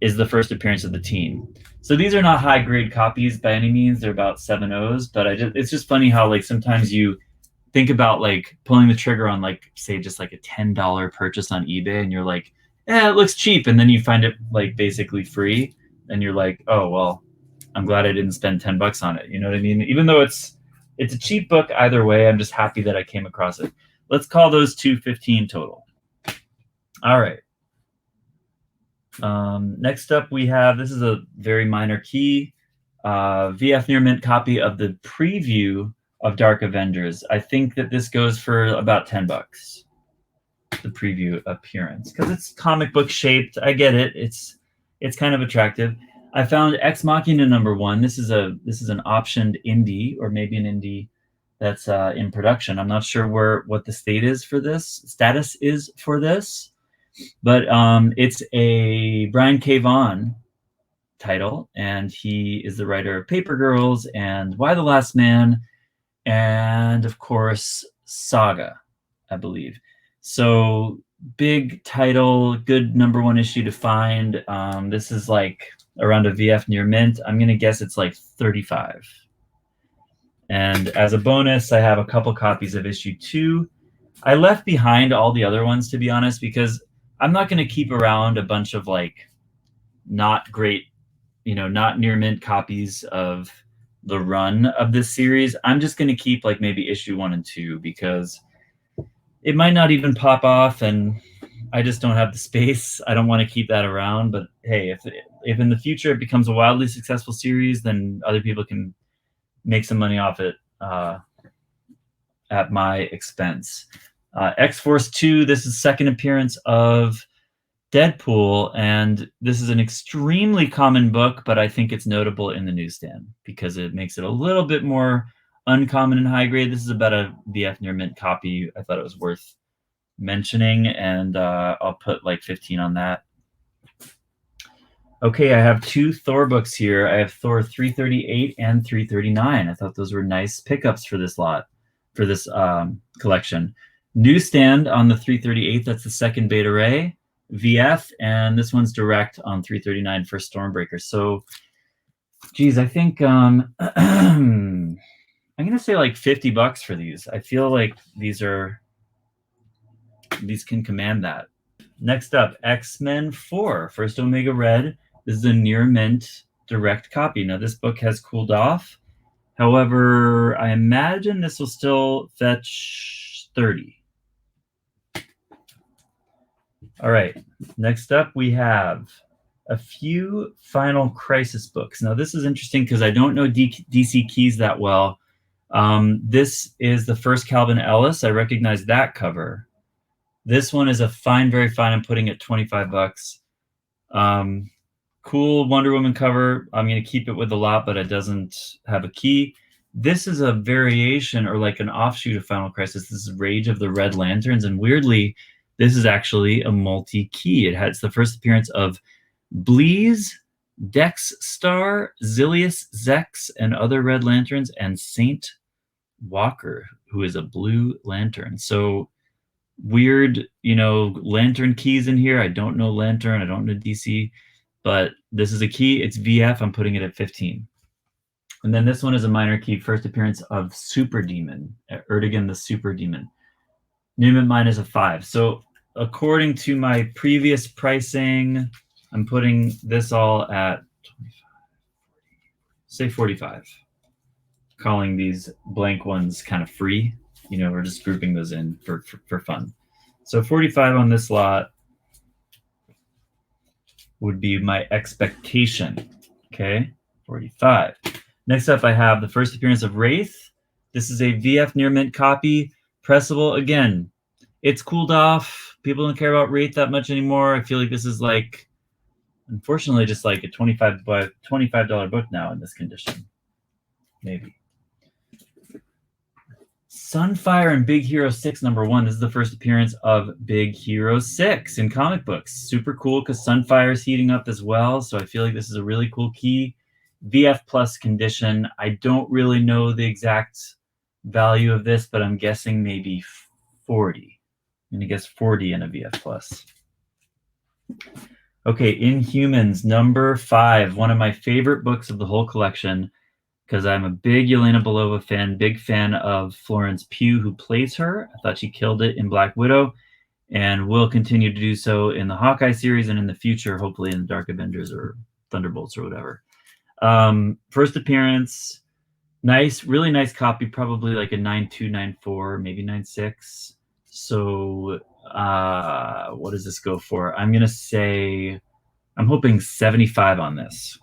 is the first appearance of the team. So these are not high grade copies by any means. They're about 7.0s, but it's just funny how like sometimes you think about like pulling the trigger on like, say, just like a $10 purchase on eBay and you're like, it looks cheap. And then you find it like basically free and you're like, oh, well, I'm glad I didn't spend $10 on it. You know what I mean? Even though it's a cheap book either way, I'm just happy that I came across it. Let's call those 215 total. All right. Next up we have, this is a very minor key, VF near mint copy of the preview of Dark Avengers. I think that this goes for about $10, the preview appearance, because it's comic book shaped. I get it. It's kind of attractive. I found Ex Machina number 1. This is an optioned indie, or maybe an indie that's in production. I'm not sure what the status is for this. But it's a Brian K. Vaughan title, and he is the writer of Paper Girls and Why the Last Man, and of course Saga, I believe. So big title, good number 1 issue to find. This is like around a VF near mint. I'm gonna guess it's like 35. And as a bonus, I have a couple copies of issue 2. I left behind all the other ones, to be honest, because I'm not going to keep around a bunch of like not great, you know, not near mint copies of the run of this series. I'm just going to keep like maybe issue 1 and 2 because it might not even pop off and I just don't have the space. I don't want to keep that around. But hey, if in the future it becomes a wildly successful series, then other people can make some money off it at my expense. X-Force 2, this is second appearance of Deadpool, and this is an extremely common book, but I think it's notable in the newsstand because it makes it a little bit more uncommon and high grade. This is about a VF near mint copy. I thought it was worth mentioning, and I'll put like 15 on that. Okay, I have 2 Thor books here. I have Thor 338 and 339. I thought those were nice pickups for this collection. Newsstand on the 338, that's the second Beta Ray VF, and this one's direct on 339 for Stormbreaker. So, geez, I think I'm gonna say like $50 for these. I feel like these can command that. Next up, X-Men 4, first Omega Red. This is a near mint direct copy. Now this book has cooled off. However, I imagine this will still fetch 30. All right, next up we have a few Final Crisis books. Now this is interesting because I don't know DC Keys that well. This is the first Calvin Ellis. I recognize that cover. This one is a fine, very fine. I'm putting it $25. Cool Wonder Woman cover. I'm going to keep it with a lot, but it doesn't have a key. This is a variation or like an offshoot of Final Crisis. This is Rage of the Red Lanterns, and weirdly, this is actually a multi-key. It has the first appearance of Bleeze, Dex Star, Zilius, Zex, and other Red Lanterns, and Saint Walker, who is a blue lantern. So weird, lantern keys in here. I don't know Lantern. I don't know DC, but this is a key. It's VF. I'm putting it at 15. And then this one is a minor key. First appearance of Super Demon, Erdogan the Super Demon. Newman mine is a 5. So according to my previous pricing, I'm putting this all at 25, say 45. Calling these blank ones kind of free. We're just grouping those in for fun. So 45 on this lot would be my expectation. Okay, 45. Next up, I have the first appearance of Wraith. This is a VF near mint copy, pressable. Again, it's cooled off. People don't care about Wraith that much anymore. I feel like this is like, unfortunately, just like a $25 book now in this condition. Maybe. Sunfire and Big Hero 6 #1. This is the first appearance of Big Hero 6 in comic books. Super cool because Sunfire is heating up as well. So I feel like this is a really cool key. VF plus condition. I don't really know the exact value of this, but I'm guessing maybe 40. I'm going to guess 40 in a VF plus. Okay, Inhumans #5. One of my favorite books of the whole collection, because I'm a big Yelena Belova fan, big fan of Florence Pugh, who plays her. I thought she killed it in Black Widow and will continue to do so in the Hawkeye series and in the future, hopefully in the Dark Avengers or Thunderbolts or whatever. First appearance, nice, really nice copy, probably like a 9.2, 9.4, maybe 9.6. So what does this go for? I'm going to say, I'm hoping 75 on this.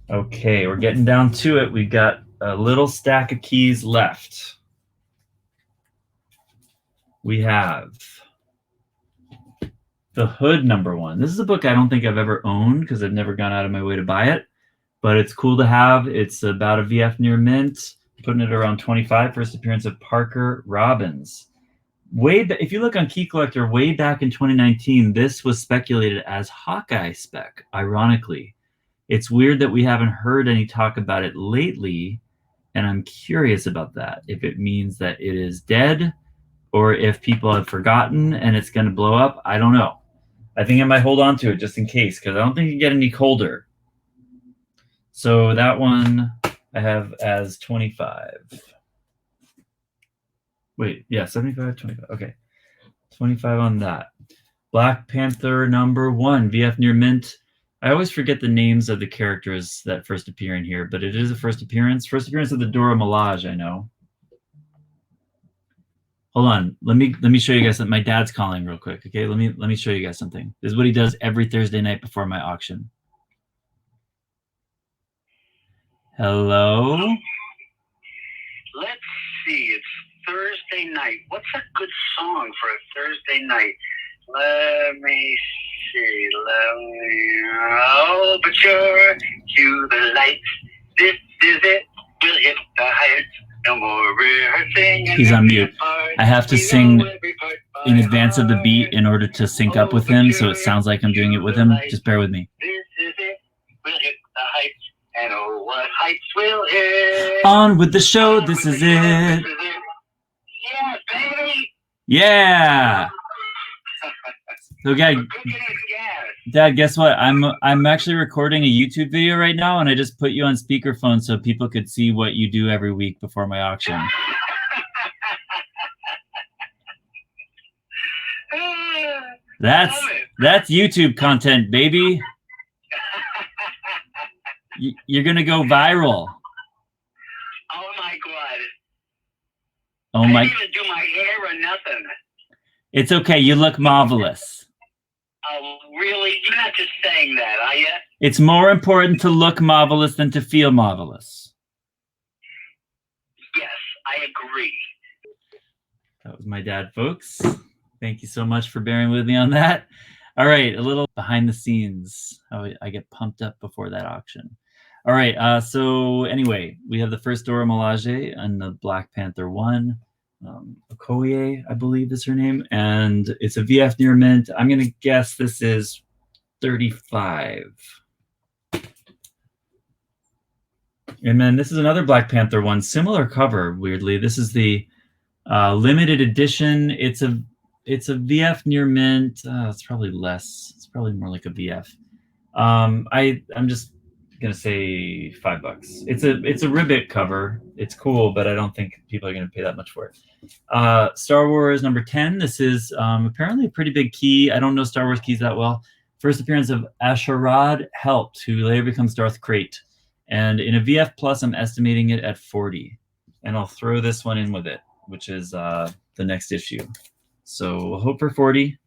Okay, we're getting down to it. We've got a little stack of keys left. We have The Hood #1. This is a book I don't think I've ever owned because I've never gone out of my way to buy it, but it's cool to have. It's about a VF near mint, putting it around 25. First appearance of Parker Robbins. If you look on Key Collector, way back in 2019, this was speculated as Hawkeye spec, ironically. It's weird that we haven't heard any talk about it lately, and I'm curious about that. If it means that it is dead, or if people have forgotten and it's going to blow up, I don't know. I think I might hold on to it just in case, because I don't think it can get any colder. So that one I have as 25. Wait, yeah, 75, 25. Okay, 25 on that. Black Panther #1, VF near mint. I always forget the names of the characters that first appear in here, but it is a first appearance. First appearance of the Dora Milaje, I know. Hold on, let me show you guys something. My dad's calling real quick, okay? Let me show you guys something. This is what he does every Thursday night before my auction. Hello? Let's see, it's Thursday night. What's a good song for a Thursday night? Let me see. Oh, but you're to the lights. This is it. We'll hit the heights. No more rehearsing. He's on mute. I have to sing in advance of the beat in order to sync up with him, so it sounds like I'm doing it with him. Just bear with me. This is it. We'll hit the heights. And oh, what heights we'll hit. On with the show. This is it. Yeah, baby. Yeah. So, Dad, guess what? I'm actually recording a YouTube video right now, and I just put you on speakerphone so people could see what you do every week before my auction. That's YouTube content, baby. You're gonna go viral. Oh my god. Oh my. I didn't even do my hair or nothing. It's okay. You look marvelous. Oh, really? You're not just saying that, are you? It's more important to look marvelous than to feel marvelous. Yes, I agree. That was my dad, folks. Thank you so much for bearing with me on that. All right, a little behind the scenes, how I get pumped up before that auction. All right. So anyway, we have the first Dora Milaje and the Black Panther 1. Okoye, I believe is her name. And it's a VF near mint. I'm going to guess this is 35. And then this is another Black Panther 1. Similar cover, weirdly. This is the limited edition. It's a VF near mint. It's probably less. It's probably more like a VF. I'm just gonna say $5. It's a ribbit cover. It's cool, but I don't think people are gonna pay that much for it. Star Wars number 10. This is apparently a pretty big key. I don't know Star Wars keys that well. First appearance of Asherad Helpt, who later becomes Darth Krayt. And in a VF plus, I'm estimating it at 40. And I'll throw this one in with it, which is the next issue. So we'll hope for 40.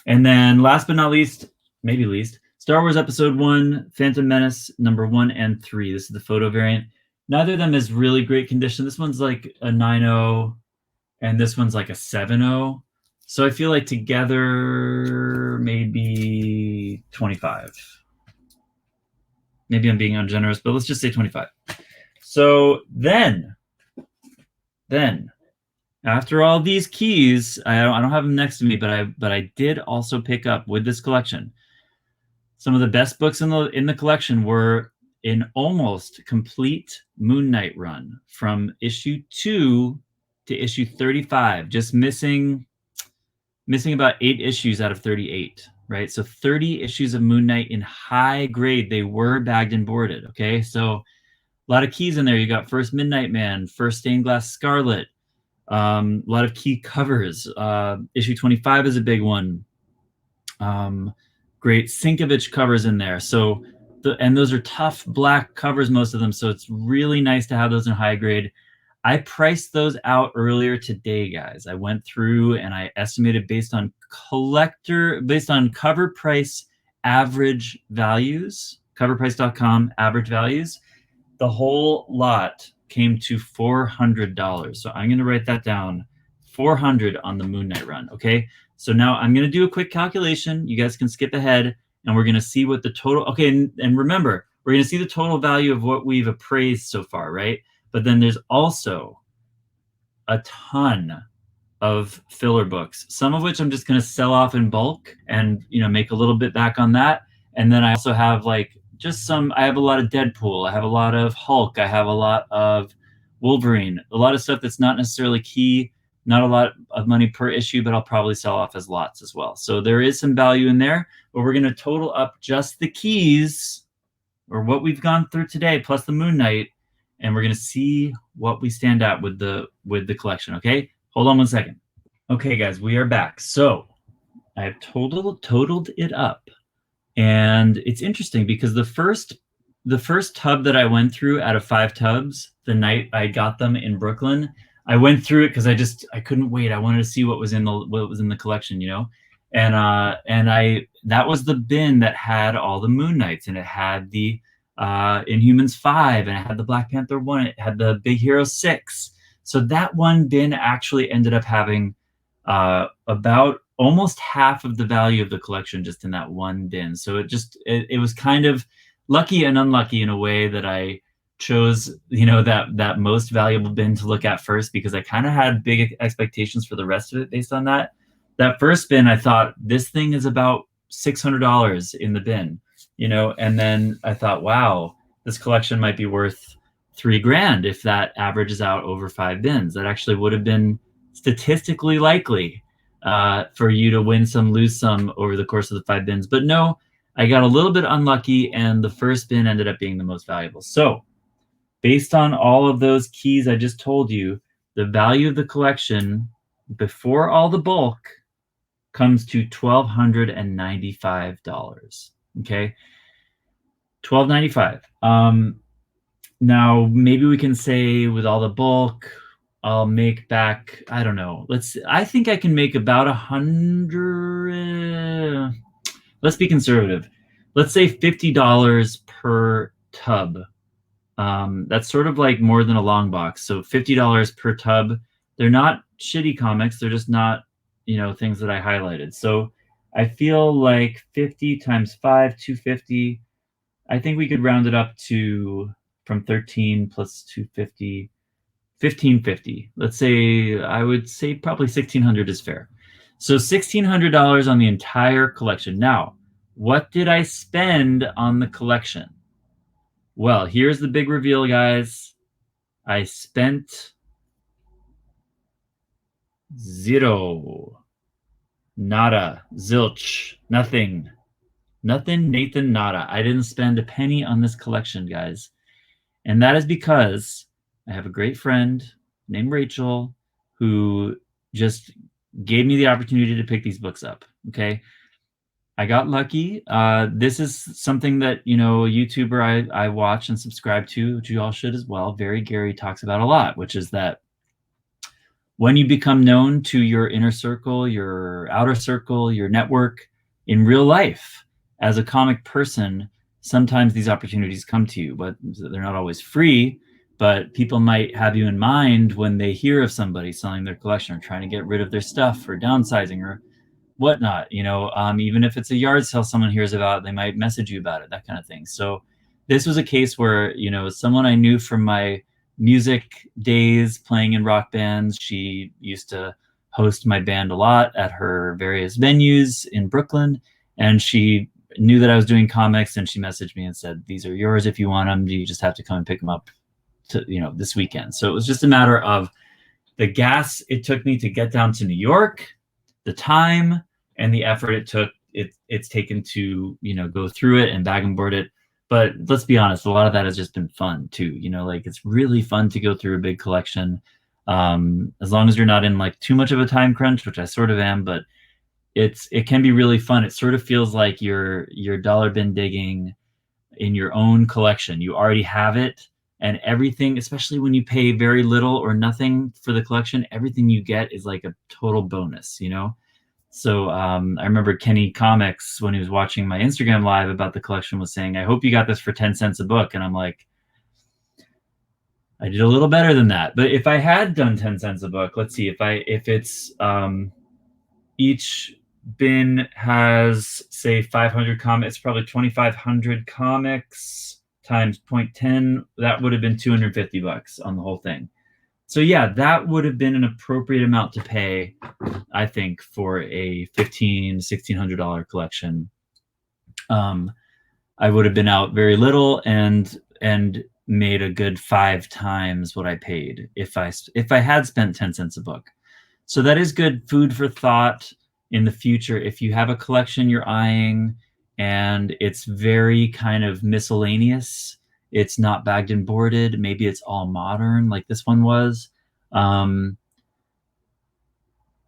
And then last but not least, maybe least, Star Wars Episode 1, Phantom Menace, number 1 and 3. This is the photo variant. Neither of them is really great condition. This one's like a 9.0, and this one's like a 7.0. So I feel like together, maybe 25. Maybe I'm being ungenerous, but let's just say 25. So then, after all these keys, I don't have them next to me, but I did also pick up with this collection. Some of the best books in the collection were an almost complete Moon Knight run from issue 2 to issue 35, just missing about 8 issues out of 38, right? So 30 issues of Moon Knight in high grade. They were bagged and boarded, okay? So a lot of keys in there. You got first Midnight Man, first Stained Glass Scarlet, a lot of key covers. Issue 25 is a big one. Great Sienkiewicz covers in there. So, and those are tough black covers, most of them. So it's really nice to have those in high grade. I priced those out earlier today, guys. I went through and I estimated based on cover price average values, coverprice.com average values. The whole lot came to $400. So I'm going to write that down, 400 on the Moon Knight run. Okay. So now I'm going to do a quick calculation. You guys can skip ahead and we're going to see what the total, okay. And remember, we're going to see the total value of what we've appraised so far, right? But then there's also a ton of filler books, some of which I'm just going to sell off in bulk and, make a little bit back on that. And then I also have like I have a lot of Deadpool. I have a lot of Hulk. I have a lot of Wolverine, a lot of stuff that's not necessarily key, not a lot of money per issue, but I'll probably sell off as lots as well. So there is some value in there, but we're going to total up just the keys or what we've gone through today, plus the Moon Knight. And we're going to see what we stand at with the collection, okay? Hold on one second. Okay, guys, we are back. So I have totaled it up. And it's interesting because the first tub that I went through out of 5 tubs, the night I got them in Brooklyn, I went through it because I couldn't wait. I wanted to see what was in the collection, And that was the bin that had all the Moon Knights, and it had the Inhumans 5, and it had the Black Panther 1, it had the Big Hero 6. So that one bin actually ended up having about almost half of the value of the collection just in that one bin. So it was kind of lucky and unlucky in a way that I chose, that most valuable bin to look at first, because I kind of had big expectations for the rest of it based on that. That first bin, I thought this thing is about $600 in the bin. And then I thought, wow, this collection might be worth $3,000 if that averages out over 5 bins. That actually would have been statistically likely for you to win some, lose some over the course of the 5 bins. But no, I got a little bit unlucky, and the first bin ended up being the most valuable. So based on all of those keys I just told you, the value of the collection before all the bulk comes to $1,295. Okay, $1,295. Now maybe we can say with all the bulk, I'll make back, I don't know. I think I can make about 100. Let's be conservative. Let's say $50 per tub. That's sort of like more than a long box. So $50 per tub. They're not shitty comics. They're just not, things that I highlighted. So I feel like 50 times 5, 250. I think we could round it up to, from 13 plus 250, 1550. Let's say, I would say probably 1600 is fair. So $1,600 on the entire collection. Now, what did I spend on the collection? Well, here's the big reveal, guys. I spent zero. Nada. Zilch. Nothing. Nothing, Nathan, nada. I didn't spend a penny on this collection, guys. And that is because I have a great friend named Rachel who just gave me the opportunity to pick these books up. Okay. I got lucky. This is something that, you know, a YouTuber I watch and subscribe to, which you all should as well. Very Gary talks about a lot, which is that when you become known to your inner circle, your outer circle, your network in real life, as a comic person, sometimes these opportunities come to you, but they're not always free. But people might have you in mind when they hear of somebody selling their collection or trying to get rid of their stuff or downsizing or whatnot. You know, even if it's a yard sale someone hears about, they might message you about it, that kind of thing. So this was a case where, you know, someone I knew from my music days playing in rock bands. She used to host my band a lot at her various venues in Brooklyn, and she knew that I was doing comics, and she messaged me and said, "These are yours if you want them. You just have to come and pick them up to, you know, this weekend." So it was just a matter of the gas it took me to get down to New York, the time and the effort it took. It's taken to, you know, go through it and bag and board it. But let's be honest, a lot of that has just been fun too. You know, like it's really fun to go through a big collection, as long as you're not in like too much of a time crunch, which I sort of am. But it can be really fun. It sort of feels like you're dollar bin digging in your own collection. You already have it, and everything, especially when you pay very little or nothing for the collection, everything you get is like a total bonus, you know? So I remember Kenny Comics, when he was watching my Instagram live about the collection, was saying, "I hope you got this for 10 cents a book." And I'm like, I did a little better than that. But if I had done 10 cents a book, let's see, if it's each bin has, say, 500 comics, it's probably 2,500 comics times 0.10. That would have been 250 bucks on the whole thing. So yeah, that would have been an appropriate amount to pay, I think, for a $1,600 collection. I would have been out very little and made a good 5 times what I paid if I had spent 10 cents a book. So that is good food for thought in the future. If you have a collection you're eyeing and it's very kind of miscellaneous, it's not bagged and boarded, maybe it's all modern like this one was.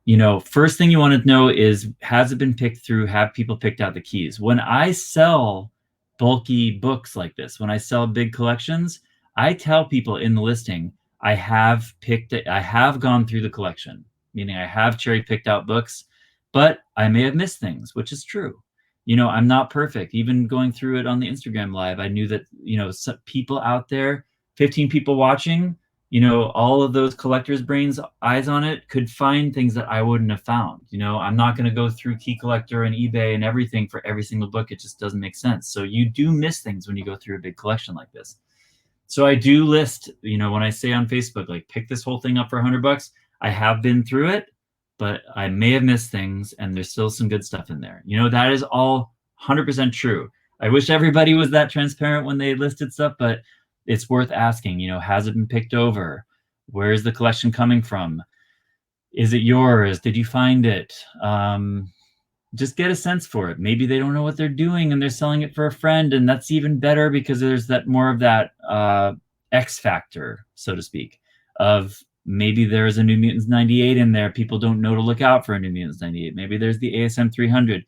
You know, first thing you want to know is, has it been picked through? Have people picked out the keys? When I sell bulky books like this, when I sell big collections, I tell people in the listing, I have picked it, I have gone through the collection, meaning I have cherry picked out books, but I may have missed things, which is true. You know, I'm not perfect. Even going through it on the Instagram live, I knew that, you know, some people out there, 15 people watching, you know, all of those collectors' brains, eyes on it, could find things that I wouldn't have found. You know, I'm not going to go through Key Collector and eBay and everything for every single book. It just doesn't make sense. So you do miss things when you go through a big collection like this. So I do list, you know, when I say on Facebook, like, pick this whole thing up for $100, I have been through it, but I may have missed things, and there's still some good stuff in there. You know, that is all 100% true. I wish everybody was that transparent when they listed stuff, but it's worth asking, you know, has it been picked over? Where is the collection coming from? Is it yours? Did you find it? Just get a sense for it. Maybe they don't know what they're doing and they're selling it for a friend, and that's even better because there's that more of that X factor, so to speak, of maybe there's a New Mutants 98 in there. People don't know to look out for a New Mutants 98. Maybe there's the ASM 300.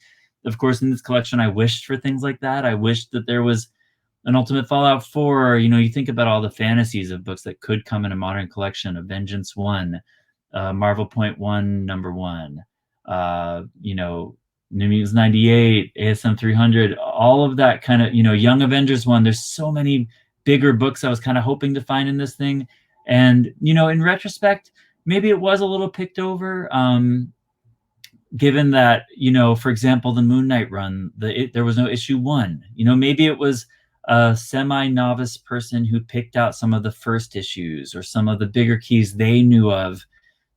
Of course, in this collection, I wished for things like that. I wished that there was an Ultimate Fallout 4. You know, you think about all the fantasies of books that could come in a modern collection of Vengeance 1, Marvel Point 1, #1, you know, New Mutants 98, ASM 300, all of that kind of, you know, Young Avengers 1. There's so many bigger books I was kind of hoping to find in this thing. And, you know, in retrospect, maybe it was a little picked over. given that, you know, for example, the Moon Knight run, there was no issue 1. You know, maybe it was a semi-novice person who picked out some of the first issues or some of the bigger keys they knew of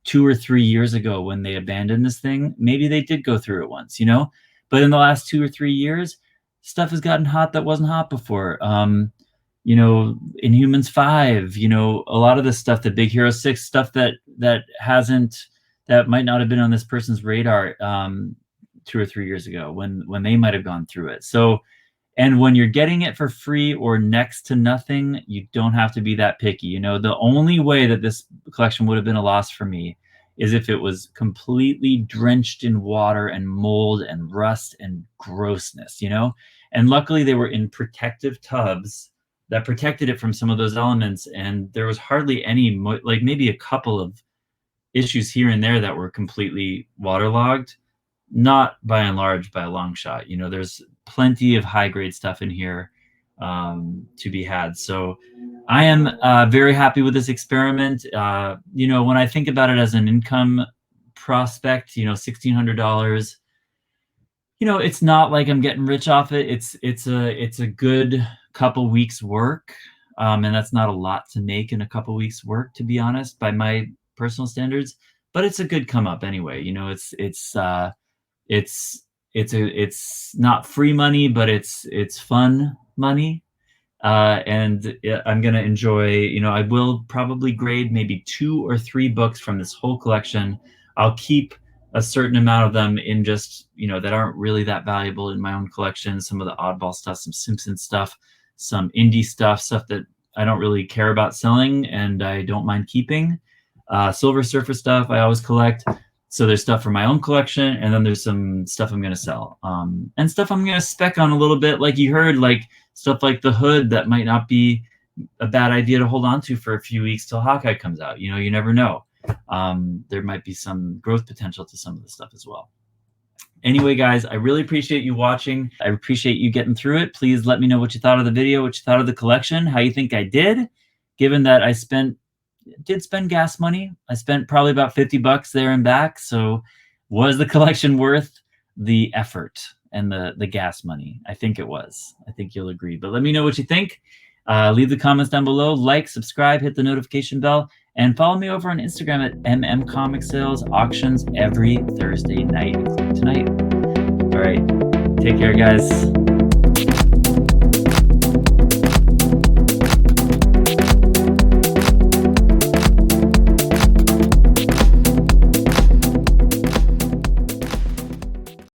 2 or 3 years ago when they abandoned this thing. Maybe they did go through it once, you know? But in the last 2 or 3 years, stuff has gotten hot that wasn't hot before. You know, Inhumans 5, you know, a lot of the stuff, the Big Hero 6 stuff that might not have been on this person's radar 2 or 3 years ago when they might have gone through it. So, and when you're getting it for free or next to nothing, you don't have to be that picky. You know, the only way that this collection would have been a loss for me is if it was completely drenched in water and mold and rust and grossness, you know? And luckily they were in protective tubs that protected it from some of those elements. And there was hardly any, like maybe a couple of issues here and there that were completely waterlogged, not by and large by a long shot. You know, there's plenty of high grade stuff in here to be had. So I am very happy with this experiment. You know, when I think about it as an income prospect, you know, $1,600, you know, it's not like I'm getting rich off it. It's a good couple weeks work. And that's not a lot to make in a couple weeks work, to be honest, by my personal standards, but it's a good come up anyway. You know, it's not free money, but it's fun money. And I'm going to enjoy, you know, I will probably grade maybe 2 or 3 books from this whole collection. I'll keep a certain amount of them in just, you know, that aren't really that valuable in my own collection. Some of the oddball stuff, some Simpsons stuff, some indie stuff that I don't really care about selling and I don't mind keeping. Silver Surfer stuff I always collect. So there's stuff for my own collection, and then there's some stuff I'm going to sell. And stuff I'm going to spec on a little bit, like you heard, like stuff like the Hood that might not be a bad idea to hold on to for a few weeks till Hawkeye comes out. You know, you never know. There might be some growth potential to some of the stuff as well. Anyway, guys, I really appreciate you watching. I appreciate you getting through it. Please let me know what you thought of the video, what you thought of the collection, how you think I did, given that I did spend gas money. I spent probably about $50 there and back. So was the collection worth the effort and the gas money? I think it was. I think you'll agree. But let me know what you think. Leave the comments down below. Like, subscribe, hit the notification bell, and follow me over on Instagram at mmcomicsales. Auctions every Thursday night, including tonight. All right. Take care, guys.